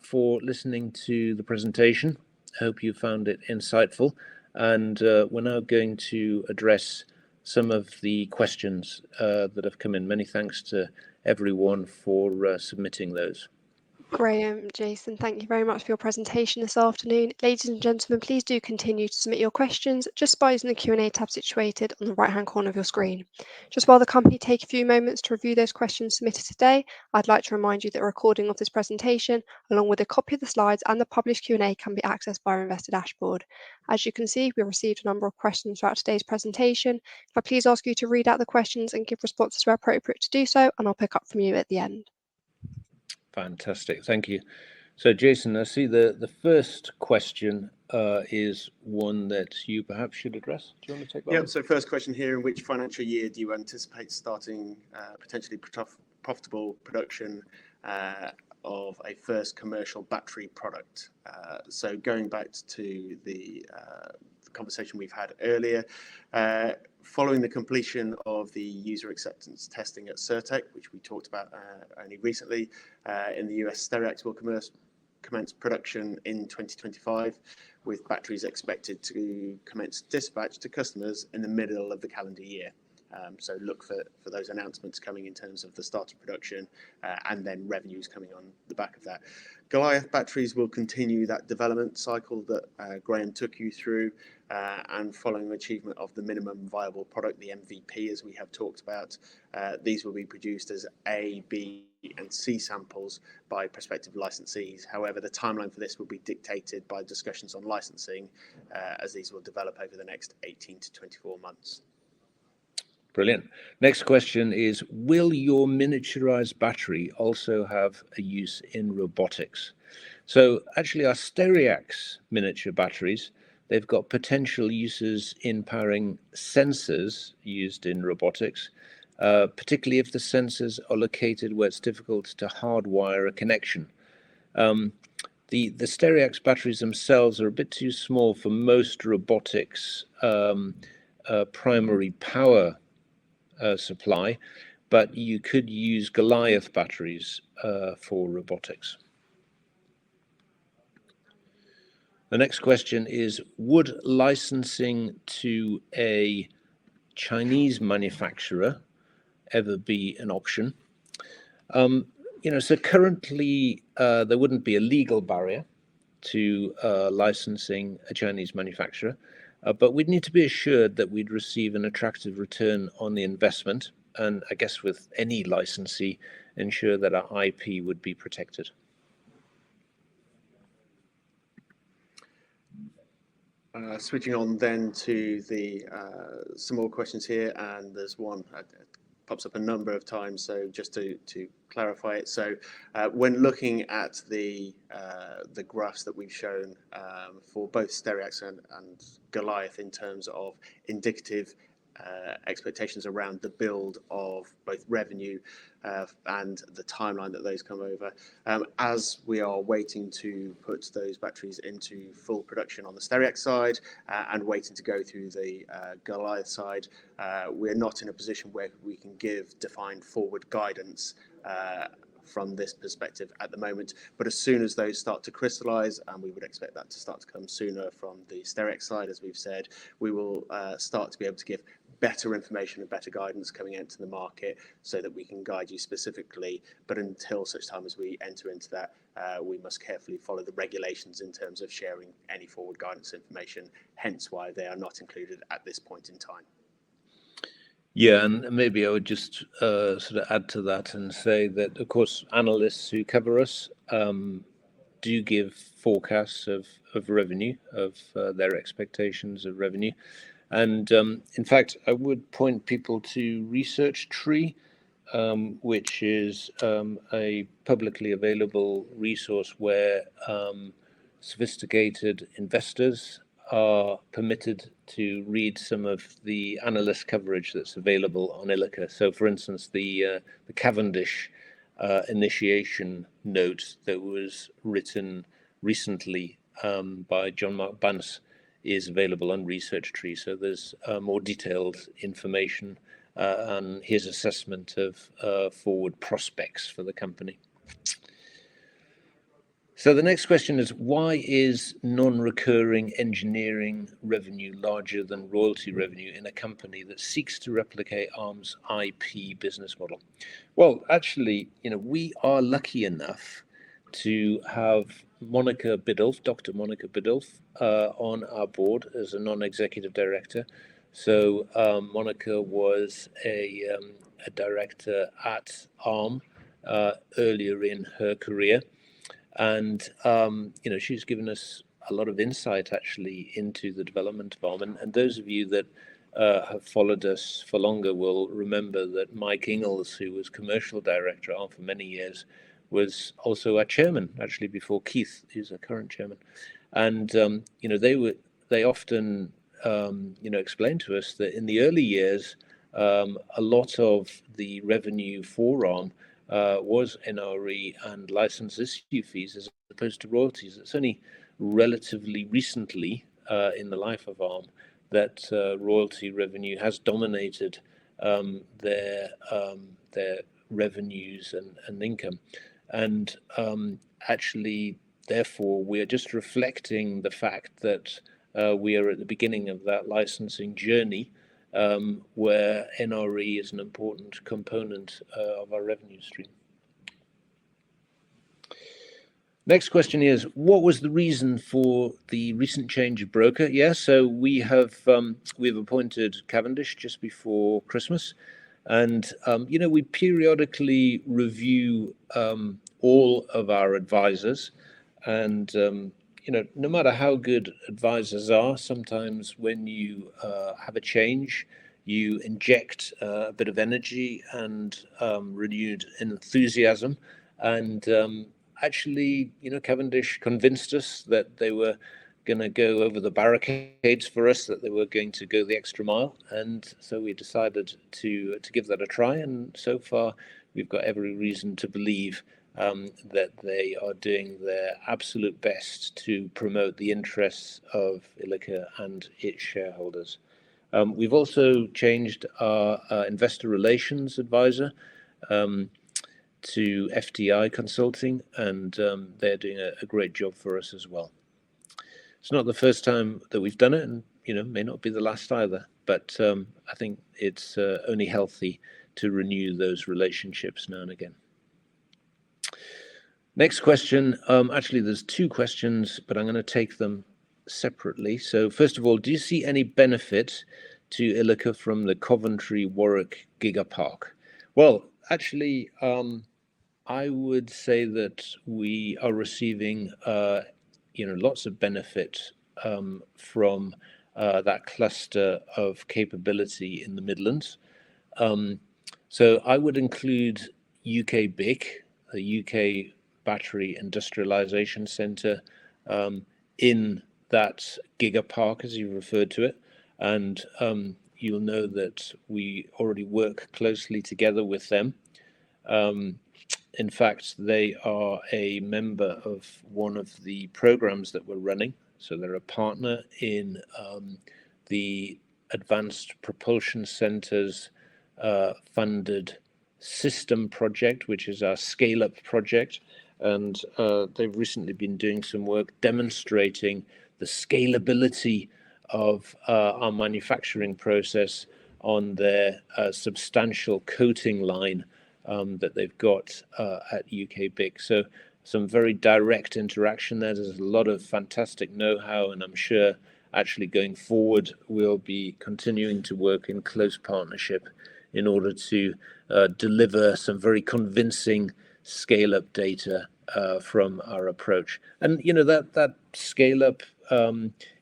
for listening to the presentation. I hope you found it insightful. And we're now going to address some of the questions that have come in. Many thanks to everyone for submitting those. Graham, Jason, thank you very much for your presentation this afternoon. Ladies and gentlemen, please do continue to submit your questions just by using the Q&A tab situated on the right-hand corner of your screen. Just while the company take a few moments to review those questions submitted today, I'd like to remind you that a recording of this presentation, along with a copy of the slides and the published Q&A, can be accessed by our investor dashboard. As you can see, we received a number of questions throughout today's presentation. If I please ask you to read out the questions and give responses where appropriate to do so, and I'll pick up from you at the end. Fantastic. Thank you. So, Jason, I see the first question is one that you perhaps should address. Do you want to take that? Yeah, so first question here, in which financial year do you anticipate starting potentially profitable production of a first commercial battery product? So going back to the conversation we've had earlier, following the completion of the user acceptance testing at Certec, which we talked about only recently, in the US, Stereax will commence production in 2025, with batteries expected to commence dispatch to customers in the middle of the calendar year. So look for those announcements coming in terms of the start of production and then revenues coming on the back of that. Goliath batteries will continue that development cycle that Graham took you through, and following achievement of the minimum viable product, the MVP, as we have talked about, these will be produced as A, B, and C samples by prospective licensees. However, the timeline for this will be dictated by discussions on licensing, as these will develop over the next 18 to 24 months. Brilliant. Next question is, will your miniaturized battery also have a use in robotics? So actually our Stereax miniature batteries, they've got potential uses in powering sensors used in robotics, particularly if the sensors are located where it's difficult to hardwire a connection. The Stereax batteries themselves are a bit too small for most robotics primary power supply, but you could use Goliath batteries for robotics. The next question is, would licensing to a Chinese manufacturer ever be an option? So currently there wouldn't be a legal barrier to licensing a Chinese manufacturer, but we'd need to be assured that we'd receive an attractive return on the investment, and I guess with any licensee, ensure that our IP would be protected. Switching on then to the some more questions here, and there's one pops up a number of times, so just to clarify it. So when looking at the graphs that we've shown for both Stereax and Goliath in terms of indicative expectations around the build of both revenue and the timeline that those come over, as we are waiting to put those batteries into full production on the Stereax side and waiting to go through the Goliath side, we're not in a position where we can give defined forward guidance from this perspective at the moment. But as soon as those start to crystallize, and we would expect that to start to come sooner from the Stereax side, as we've said, we will start to be able to give better information and better guidance coming into the market so that we can guide you specifically. But until such time as we enter into that, we must carefully follow the regulations in terms of sharing any forward guidance information, hence why they are not included at this point in time. Yeah, and maybe I would just sort of add to that and say that, of course, analysts who cover us do give forecasts of revenue, of their expectations of revenue. And in fact, I would point people to Research Tree, which is a publicly available resource where sophisticated investors are permitted to read some of the analyst coverage that's available on ILIKA. So, for instance, the Cavendish initiation note that was written recently by John Mark Bunce is available on Research Tree. So there's more detailed information on his assessment of forward prospects for the company. So the next question is, why is non-recurring engineering revenue larger than royalty revenue in a company that seeks to replicate ARM's IP business model? Well, actually, we are lucky enough to have Monica Biddulph, Dr. Monica Biddulph, on our board as a non-executive director. So Monica was a director at ARM earlier in her career. And, she's given us a lot of insight, actually, into the development of ARM. And those of you that have followed us for longer will remember that Mike Ingalls, who was commercial director at ARM for many years, was also our chairman, actually, before Keith, who's our current chairman. And, they often, explained to us that in the early years, a lot of the revenue for ARM was NRE and license issue fees as opposed to royalties. It's only relatively recently in the life of ARM that royalty revenue has dominated their revenues and income. And actually, therefore, we are just reflecting the fact that we are at the beginning of that licensing journey, where NRE is an important component of our revenue stream. Next question is, what was the reason for the recent change of broker? Yeah, so we've appointed Cavendish just before Christmas, and we periodically review all of our advisors, and no matter how good advisors are, sometimes when you have a change, you inject a bit of energy and renewed enthusiasm, and actually, Cavendish convinced us that they were going to go over the barricades for us, that they were going to go the extra mile, and so we decided to give that a try. And so far, we've got every reason to believe that they are doing their absolute best to promote the interests of ILIKA and its shareholders. We've also changed our investor relations advisor to FTI Consulting, and they're doing a great job for us as well. It's not the first time that we've done it, and may not be the last either, but I think it's only healthy to renew those relationships now and again. Next question, actually there's two questions, but I'm going to take them separately. So first of all, do you see any benefit to ILIKA from the Coventry Warwick Gigapark? Well, actually, I would say that we are receiving, lots of benefit from that cluster of capability in the Midlands. So I would include UK BIC, the UK Battery Industrialisation Centre, in that Gigapark, as you referred to it, and you'll know that we already work closely together with them. In fact, they are a member of one of the programs that we're running. So they're a partner in the Advanced Propulsion Centre's funded system project, which is our scale-up project. And they've recently been doing some work demonstrating the scalability of our manufacturing process on their substantial coating line that they've got at UK BIC. So some very direct interaction there. There's a lot of fantastic know-how, and I'm sure actually going forward we'll be continuing to work in close partnership in order to deliver some very convincing scale-up data from our approach. And that scale-up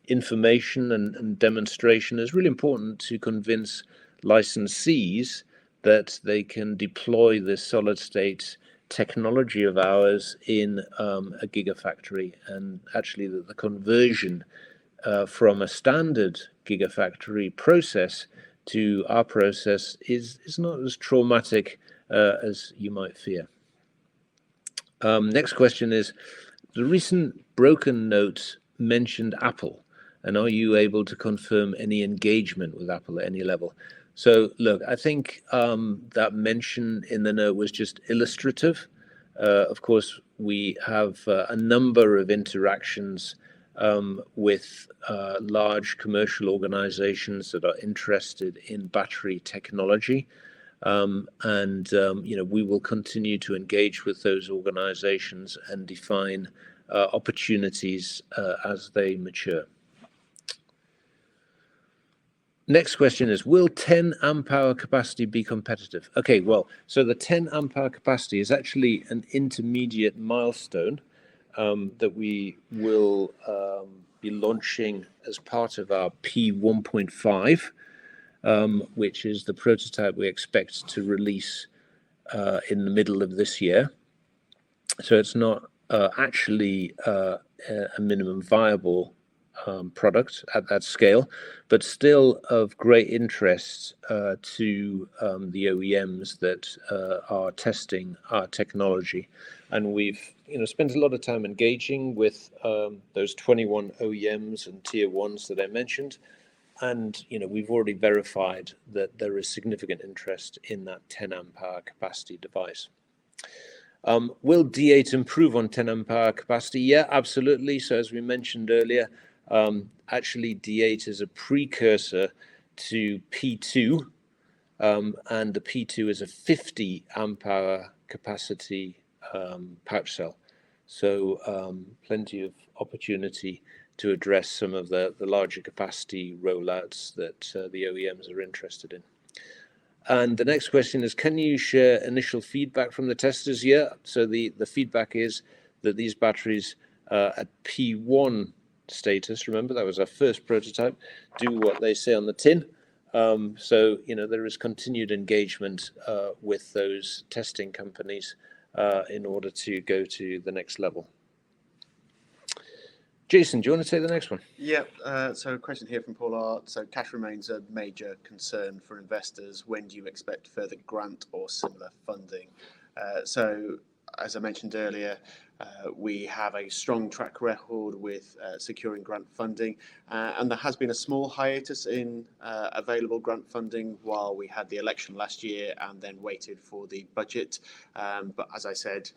information and demonstration is really important to convince licensees that they can deploy this solid-state technology of ours in a gigafactory, and actually that the conversion from a standard gigafactory process to our process is not as traumatic as you might fear. Next question is, the recent broken note mentioned Apple, and are you able to confirm any engagement with Apple at any level? So look, I think that mention in the note was just illustrative. Of course, we have a number of interactions with large commercial organizations that are interested in battery technology. We will continue to engage with those organizations and define opportunities as they mature. Next question is, will 10 amp hour capacity be competitive? Okay, well, so the 10 amp hour capacity is actually an intermediate milestone that we will be launching as part of our P1.5, which is the prototype we expect to release in the middle of this year. So it's not actually a minimum viable product at that scale, but still of great interest to the OEMs that are testing our technology. And we've spent a lot of time engaging with those 21 OEMs and tier ones that I mentioned, And we've already verified that there is significant interest in that 10 amp hour capacity device. Will D8 improve on 10 amp hour capacity? Yeah, absolutely. So as we mentioned earlier, actually D8 is a precursor to P2, and the P2 is a 50 amp hour capacity pouch cell. So plenty of opportunity to address some of the larger capacity rollouts that the OEMs are interested in. And the next question is, can you share initial feedback from the testers? Yeah, so the feedback is that these batteries at P1 status, remember that was our first prototype, do what they say on the tin. So there is continued engagement with those testing companies in order to go to the next level. Jason, do you want to take the next one? Yeah, so a question here from Paul Art. So cash remains a major concern for investors. When do you expect further grant or similar funding? So as I mentioned earlier, we have a strong track record with securing grant funding, and there has been a small hiatus in available grant funding while we had the election last year and then waited for the budget. But as I said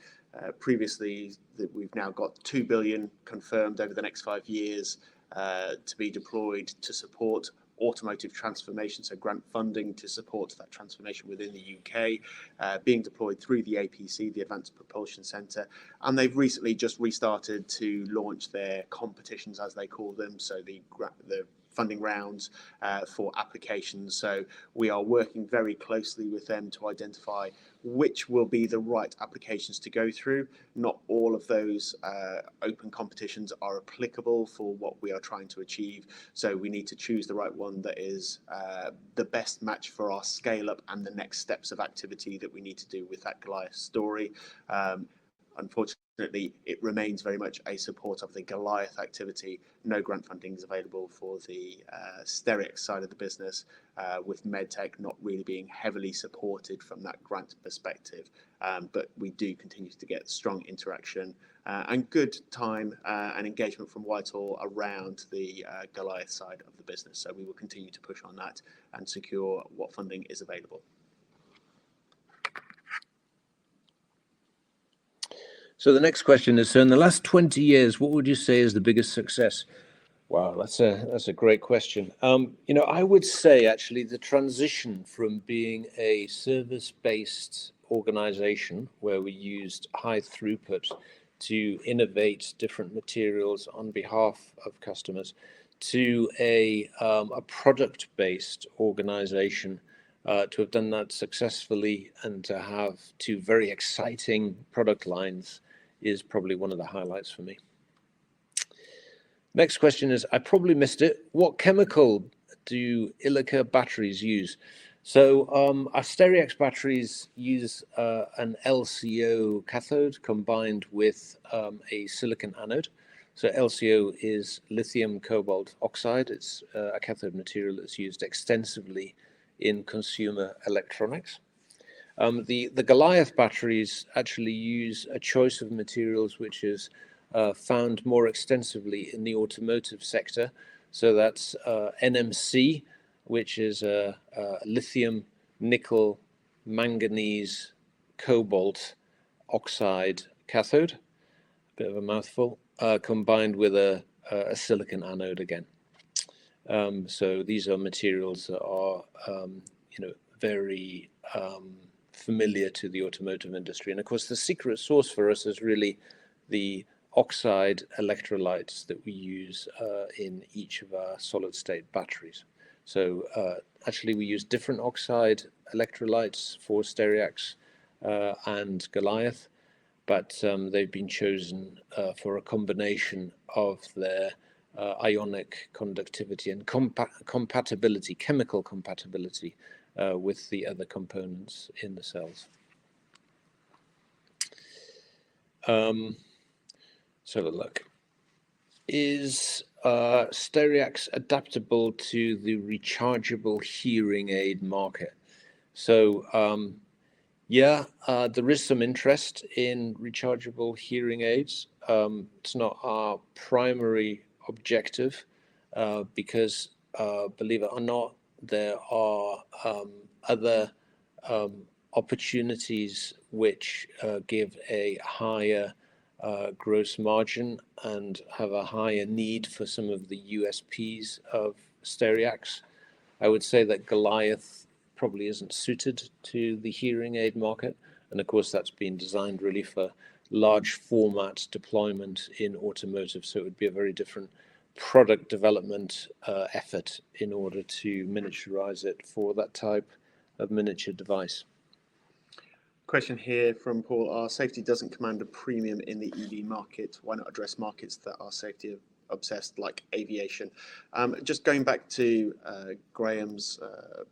previously, that we've now got 2 billion confirmed over the next 5 years to be deployed to support automotive transformation, so grant funding to support that transformation within the UK, being deployed through the APC, the Advanced Propulsion Centre, and they've recently just restarted to launch their competitions, as they call them, so the funding rounds for applications. So we are working very closely with them to identify which will be the right applications to go through. Not all of those open competitions are applicable for what we are trying to achieve. So we need to choose the right one that is the best match for our scale up and the next steps of activity that we need to do with that Goliath story. Unfortunately, it remains very much a support of the Goliath activity. No grant funding is available for the Stereax side of the business, with MedTech not really being heavily supported from that grant perspective. But we do continue to get strong interaction and good time and engagement from Whitehall around the Goliath side of the business. So we will continue to push on that and secure what funding is available. So the next question is, so in the last 20 years, what would you say is the biggest success? Wow, that's a great question. I would say actually the transition from being a service-based organization where we used high throughput to innovate different materials on behalf of customers to a product-based organization, to have done that successfully and to have two very exciting product lines is probably one of the highlights for me. Next question is, I probably missed it. What chemical do ILIKA batteries use? So our Stereax batteries use an LCO cathode combined with a silicon anode. So LCO is lithium cobalt oxide. It's a cathode material that's used extensively in consumer electronics. The Goliath batteries actually use a choice of materials which is found more extensively in the automotive sector. So that's NMC, which is a lithium, nickel, manganese, cobalt oxide cathode, a bit of a mouthful, combined with a silicon anode again. So these are materials that are very familiar to the automotive industry. And of course, the secret sauce for us is really the oxide electrolytes that we use in each of our solid state batteries. So actually we use different oxide electrolytes for Stereax and Goliath, but they've been chosen for a combination of their ionic conductivity and compatibility, chemical compatibility with the other components in the cells. So look, is Stereax adaptable to the rechargeable hearing aid market? So yeah, there is some interest in rechargeable hearing aids. It's not our primary objective because believe it or not, there are other opportunities which give a higher gross margin and have a higher need for some of the USPs of Stereax. I would say that Goliath probably isn't suited to the hearing aid market, and of course that's been designed really for large format deployment in automotive, so it would be a very different product development effort in order to miniaturize it for that type of miniature device. Question here from Paul: safety doesn't command a premium in the EV market. Why not address markets that are safety obsessed, like aviation? Just going back to Graham's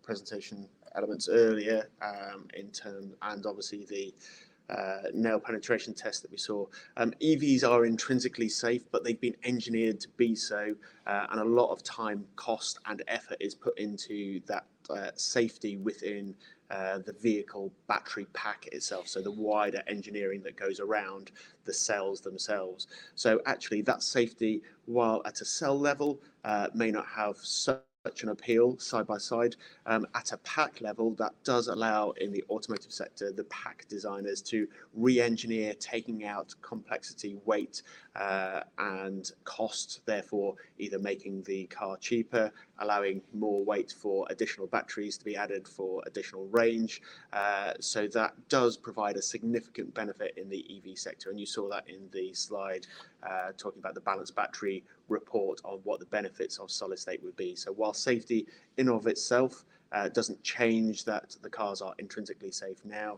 presentation elements earlier, in terms, and obviously the nail penetration test that we saw. EVs are intrinsically safe, but they've been engineered to be so, and a lot of time, cost, and effort is put into that safety within the vehicle battery pack itself, so the wider engineering that goes around the cells themselves. So actually that safety, while at a cell level may not have such an appeal side by side, at a pack level that does allow, in the automotive sector, the pack designers to re-engineer, taking out complexity, weight and cost, therefore either making the car cheaper, allowing more weight for additional batteries to be added for additional range. So that does provide a significant benefit in the EV sector, and you saw that in the slide talking about the balanced battery report on what the benefits of solid state would be. So while safety in of itself doesn't change that the cars are intrinsically safe now,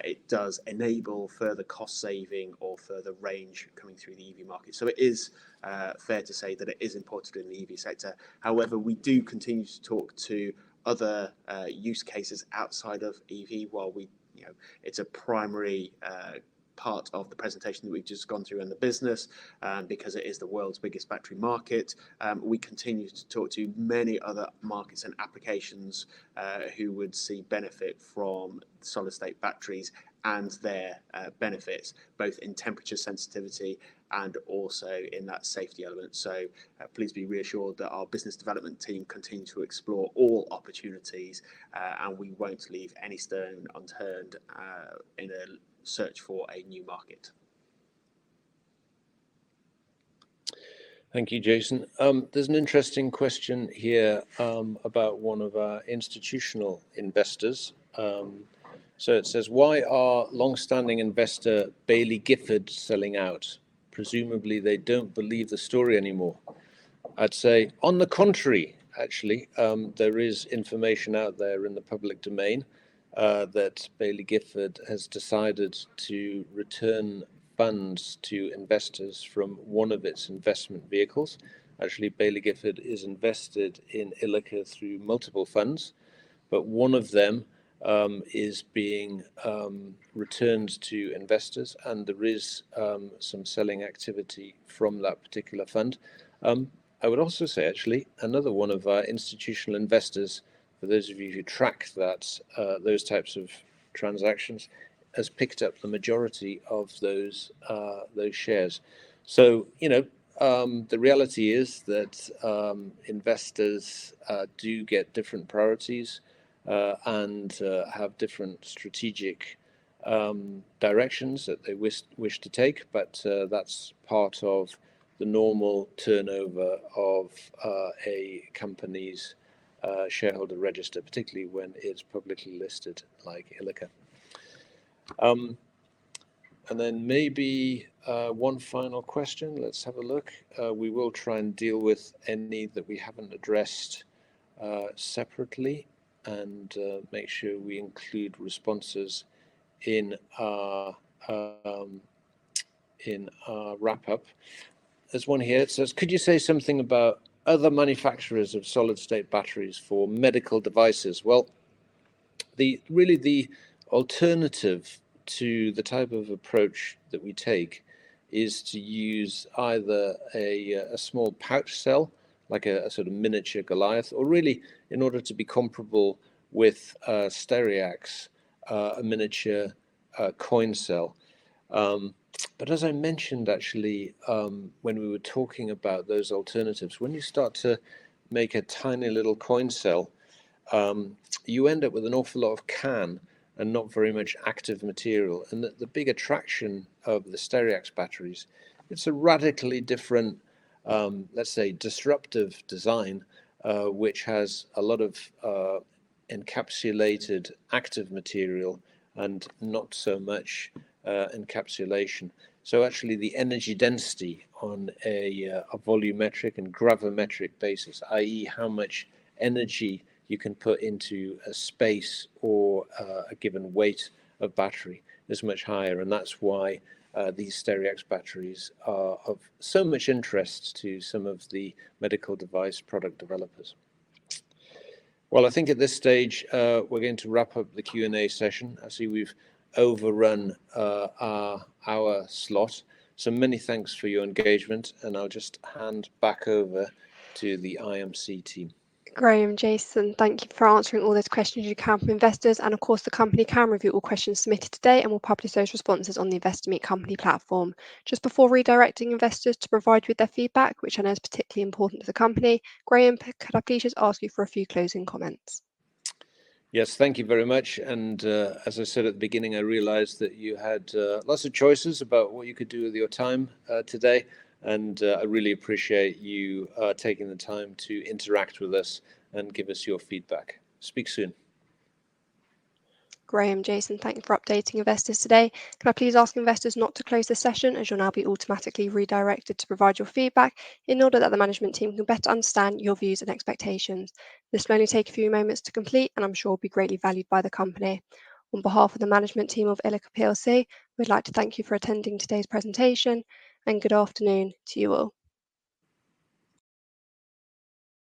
it does enable further cost saving or further range coming through the EV market. So it is fair to say that it is important in the EV sector. However, we do continue to talk to other use cases outside of EV, while we, it's a primary part of the presentation that we've just gone through in the business, because it is the world's biggest battery market. We continue to talk to many other markets and applications who would see benefit from solid state batteries and their benefits, both in temperature sensitivity and also in that safety element. So please be reassured that our business development team continue to explore all opportunities, and we won't leave any stone unturned in a search for a new market. Thank you, Jason. There's an interesting question here about one of our institutional investors. So it says, why are long-standing investor Baillie Gifford selling out? Presumably they don't believe the story anymore. I'd say, on the contrary, actually, there is information out there in the public domain that Baillie Gifford has decided to return funds to investors from one of its investment vehicles. Actually, Baillie Gifford is invested in ILIKA through multiple funds, but one of them is being returned to investors, and there is some selling activity from that particular fund. I would also say, actually, another one of our institutional investors, for those of you who track that those types of transactions, has picked up the majority of those shares. So, the reality is that investors do get different priorities and have different strategic directions that they wish to take, but that's part of the normal turnover of a company's shareholder register, particularly when it's publicly listed like ILIKA. And then maybe one final question. Let's have a look. We will try and deal with any that we haven't addressed separately, and make sure we include responses in our wrap-up. There's one here. It says, could you say something about other manufacturers of solid-state batteries for medical devices? Well, the alternative to the type of approach that we take is to use either a small pouch cell, like a sort of miniature Goliath, or really, in order to be comparable with Stereax, a miniature coin cell. But as I mentioned, actually, when we were talking about those alternatives, when you start to make a tiny little coin cell, you end up with an awful lot of can and not very much active material. And the big attraction of the Stereax batteries, it's a radically different, let's say, disruptive design, which has a lot of encapsulated active material and not so much encapsulation. So actually the energy density on a volumetric and gravimetric basis, i.e. how much energy you can put into a space or a given weight of battery, is much higher. And that's why these Stereax batteries are of so much interest to some of the medical device product developers. Well, I think at this stage, we're going to wrap up the Q&A session. I see we've overrun our hour slot. So many thanks for your engagement, and I'll just hand back over to the IMC team. Graham, Jason, thank you for answering all those questions you can from investors. And of course, the company can review all questions submitted today and will publish those responses on the Investor Meet Company platform. Just before redirecting investors to provide you with their feedback, which I know is particularly important to the company, Graham, could I please just ask you for a few closing comments? Yes, thank you very much. And as I said at the beginning, I realized that you had lots of choices about what you could do with your time today. And I really appreciate you taking the time to interact with us and give us your feedback. Speak soon. Graham, Jason, thank you for updating investors today. Can I please ask investors not to close the session, as you'll now be automatically redirected to provide your feedback in order that the management team can better understand your views and expectations. This will only take a few moments to complete, and I'm sure will be greatly valued by the company. On behalf of the management team of ILIKA PLC, we'd like to thank you for attending today's presentation, and good afternoon to you all.